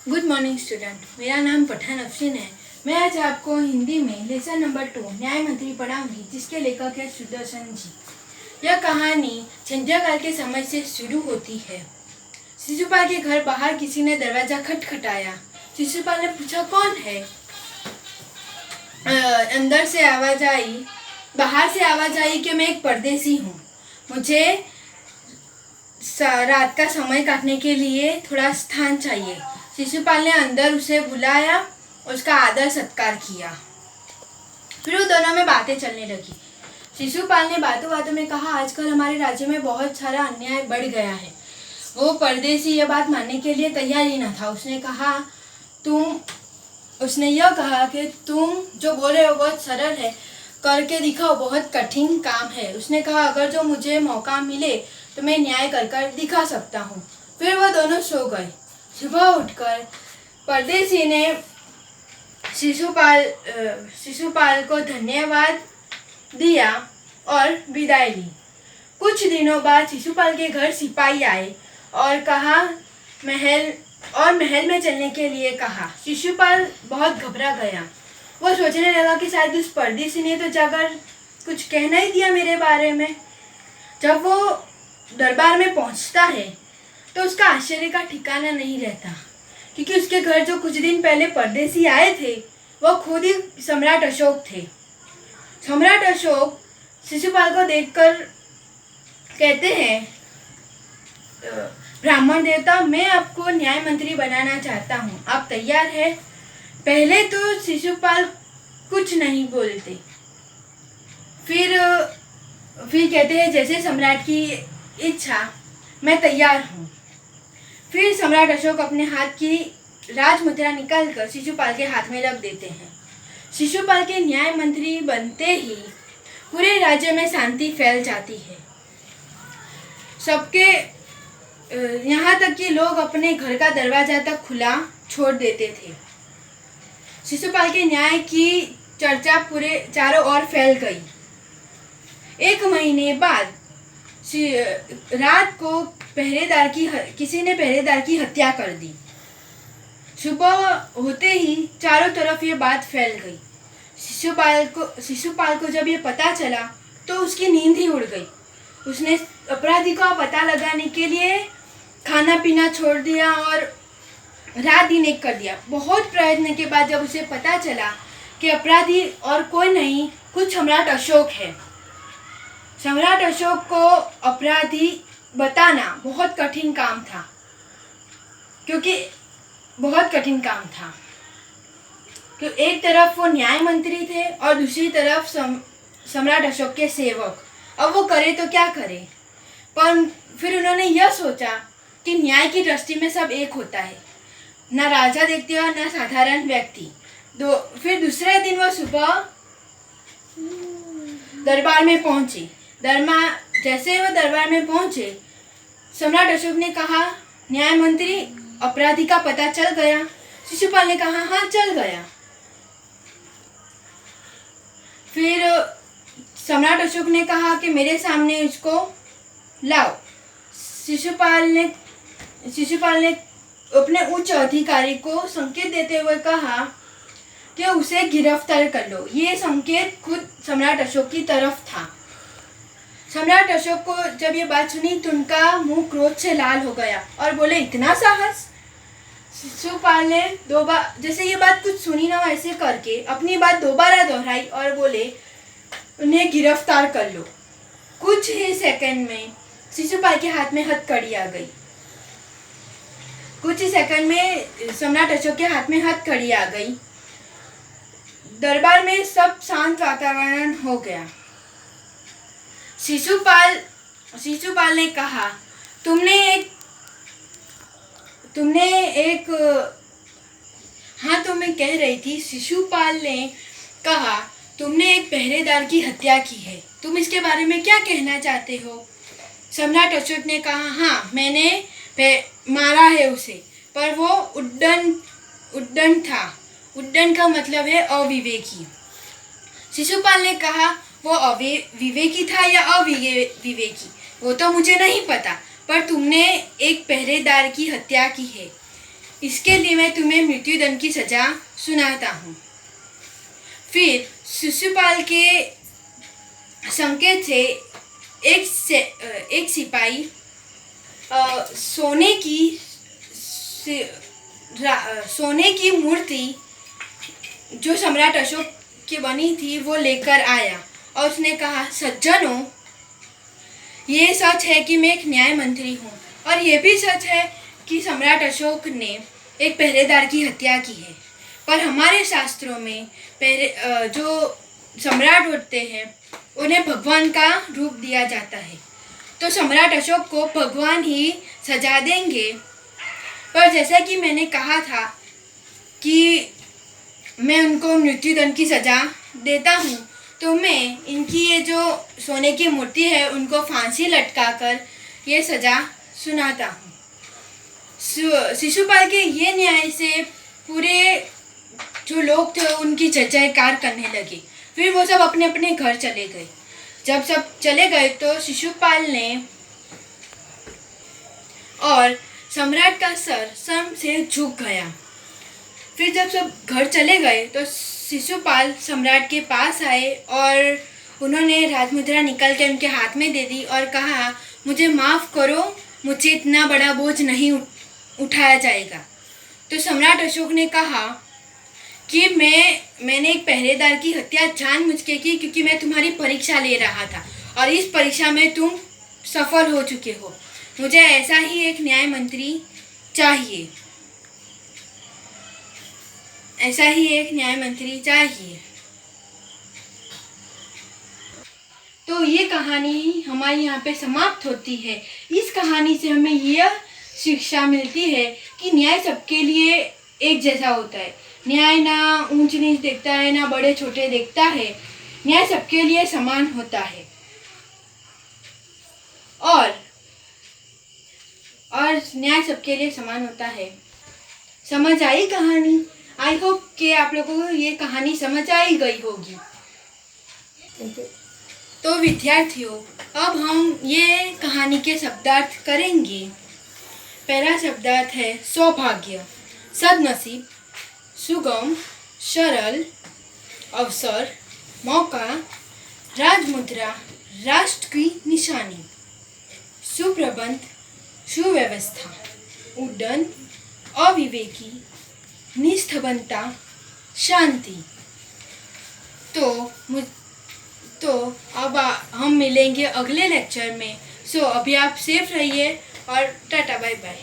Good morning student, मेरा नाम पठान अफशीन है। मैं आज आपको हिंदी में लेसन नंबर 2 न्याय मंत्री पढ़ाऊंगी, जिसके लेखक है सुदर्शन जी। यह कहानी झंझा काल के समय से शुरू होती है। शिशुपाल के घर बाहर किसी ने दरवाजा खटखटाया। शिशुपाल ने पूछा, कौन है? अंदर से आवाज आई, बाहर से आवाज आई कि मैं एक परदेसी हूँ। मुझे रात का समय काटने के लिए थोड़ा स्थान चाहिए। शिशुपाल ने अंदर उसे बुलाया, उसका आदर सत्कार किया। फिर वो दोनों में बातें चलने लगी। शिशुपाल ने बातों बातों में कहा, आजकल हमारे राज्य में बहुत सारा अन्याय बढ़ गया है। वो परदेसी यह बात मानने के लिए तैयार ही न था। उसने यह कहा कि तुम जो बोल रहे हो बहुत सरल है, करके दिखाओ, बहुत कठिन काम है। उसने कहा, अगर जो मुझे मौका मिले तो मैं न्याय कर दिखा सकता हूँ। फिर वो दोनों सो गए। सुबह उठकर परदेसी ने शिशुपाल को धन्यवाद दिया और विदाई ली। कुछ दिनों बाद शिशुपाल के घर सिपाही आए और महल में चलने के लिए कहा। शिशुपाल बहुत घबरा गया। वो सोचने लगा कि शायद उस परदेसी ने तो जाकर कुछ कहना ही दिया मेरे बारे में। जब वो दरबार में पहुंचता है तो उसका आश्चर्य का ठिकाना नहीं रहता, क्योंकि उसके घर जो कुछ दिन पहले परदेसी आए थे वो खुद ही सम्राट अशोक थे। सम्राट अशोक शिशुपाल को देखकर कहते हैं, ब्राह्मण देवता, मैं आपको न्याय मंत्री बनाना चाहता हूँ, आप तैयार है? पहले तो शिशुपाल कुछ नहीं बोलते, फिर कहते हैं, जैसे सम्राट की इच्छा, मैं तैयार हूँ। फिर सम्राट अशोक अपने हाथ की राजमुद्रा निकालकर शिशुपाल के हाथ में रख देते हैं। शिशुपाल के न्याय मंत्री बनते ही पूरे राज्य में शांति फैल जाती है। सबके यहाँ तक कि लोग अपने घर का दरवाजा तक खुला छोड़ देते थे। शिशुपाल के न्याय की चर्चा पूरे चारों ओर फैल गई। एक महीने बाद रात को किसी ने पहरेदार की हत्या कर दी। सुबह होते ही चारों तरफ ये बात फैल गई। शिशुपाल को जब ये पता चला तो उसकी नींद ही उड़ गई। उसने अपराधी का पता लगाने के लिए खाना पीना छोड़ दिया और रात दिन एक कर दिया। बहुत प्रयत्न के बाद जब उसे पता चला कि अपराधी और कोई नहीं, खुद सम्राट अशोक है। सम्राट अशोक को अपराधी बताना बहुत कठिन काम था, क्योंकि एक तरफ वो न्याय मंत्री थे और दूसरी तरफ सम्राट अशोक के सेवक। अब वो करे तो क्या करे? पर फिर उन्होंने यह सोचा कि न्याय की दृष्टि में सब एक होता है, ना राजा देखते हो ना साधारण व्यक्ति। फिर दूसरे दिन वो सुबह दरबार में पहुंचे। जैसे वो दरबार में पहुंचे, सम्राट अशोक ने कहा, न्याय मंत्री, अपराधी का पता चल गया? शिशुपाल ने कहा, हाँ चल गया। फिर सम्राट अशोक ने कहा कि मेरे सामने इसको लाओ। शिशुपाल ने अपने उच्च अधिकारी को संकेत देते हुए कहा कि उसे गिरफ्तार कर लो। ये संकेत खुद सम्राट अशोक की तरफ था। सम्राट अशोक को जब ये बात सुनी तो उनका मुंह क्रोध से लाल हो गया और बोले, इतना साहस? शिशुपाल ने जैसे ये बात कुछ सुनी ना वैसे करके अपनी बात दोबारा दोहराई और बोले, उन्हें गिरफ्तार कर लो। कुछ ही सेकंड में शिशुपाल के हाथ में हथकड़ी आ गई। कुछ ही सेकंड में सम्राट अशोक के हाथ में हथकड़ी आ गई। दरबार में सब शांत वातावरण हो गया। शिशुपाल ने कहा, हाँ तो मैं कह रही थी, शिशुपाल ने कहा, तुमने एक पहरेदार की हत्या की है, तुम इसके बारे में क्या कहना चाहते हो? सम्राट अशोक ने कहा, हाँ मैंने मारा है उसे, पर वो उद्दंड था। उद्दंड का मतलब है अविवेकी। शिशुपाल ने कहा, वो विवेकी था या अविवेकी वो तो मुझे नहीं पता, पर तुमने एक पहरेदार की हत्या की है, इसके लिए मैं तुम्हें मृत्युदंड की सजा सुनाता हूँ। फिर शिशुपाल के संकेत से एक सिपाही सोने की मूर्ति जो सम्राट अशोक की बनी थी वो लेकर आया और उसने कहा, सज्जनों, ये सच है कि मैं एक न्याय मंत्री हूँ और ये भी सच है कि सम्राट अशोक ने एक पहरेदार की हत्या की है। पर हमारे शास्त्रों में जो सम्राट होते हैं उन्हें भगवान का रूप दिया जाता है, तो सम्राट अशोक को भगवान ही सजा देंगे। पर जैसा कि मैंने कहा था कि मैं उनको मृत्युदंड की सजा देता हूँ, तो मैं इनकी ये जो सोने की मूर्ति है उनको फांसी लटकाकर ये सजा सुनाता हूँ। शिशुपाल के ये न्याय से पूरे जो लोग थे उनकी जय जयकार करने लगे। फिर वो सब अपने अपने घर चले गए। जब सब चले गए तो शिशुपाल ने और सम्राट का सर सम से झुक गया। फिर जब सब घर चले गए तो शिशुपाल सम्राट के पास आए और उन्होंने राजमुद्रा निकाल के उनके हाथ में दे दी और कहा, मुझे माफ़ करो, मुझे इतना बड़ा बोझ नहीं उठाया जाएगा। तो सम्राट अशोक ने कहा कि मैंने एक पहरेदार की हत्या जानबूझ के की, क्योंकि मैं तुम्हारी परीक्षा ले रहा था और इस परीक्षा में तुम सफल हो चुके हो। मुझे ऐसा ही एक न्याय मंत्री चाहिए, ऐसा ही एक न्याय मंत्री चाहिए। तो ये कहानी हमारी यहाँ पे समाप्त होती है। इस कहानी से हमें यह शिक्षा मिलती है कि न्याय सबके लिए एक जैसा होता है। न्याय ना ऊंच नीच देखता है, ना बड़े छोटे देखता है। न्याय सबके लिए समान होता है। और न्याय सबके लिए समान होता है। समझ आई कहानी? आई होप कि आप लोगों को ये कहानी समझ आई गई होगी। तो विद्यार्थियों, अब हम ये कहानी के शब्दार्थ करेंगे। पहला शब्दार्थ है सौभाग्य, सद्नसीब, सुगम, सरल, अवसर, मौका, राजमुद्रा, राष्ट्र की निशानी, सुप्रबंध, सुव्यवस्था, उड्डन, अविवेकी, निष्ठबंता, शांति। तो अब हम मिलेंगे अगले लेक्चर में। सो अभी आप सेफ रहिए और टाटा बाय बाय।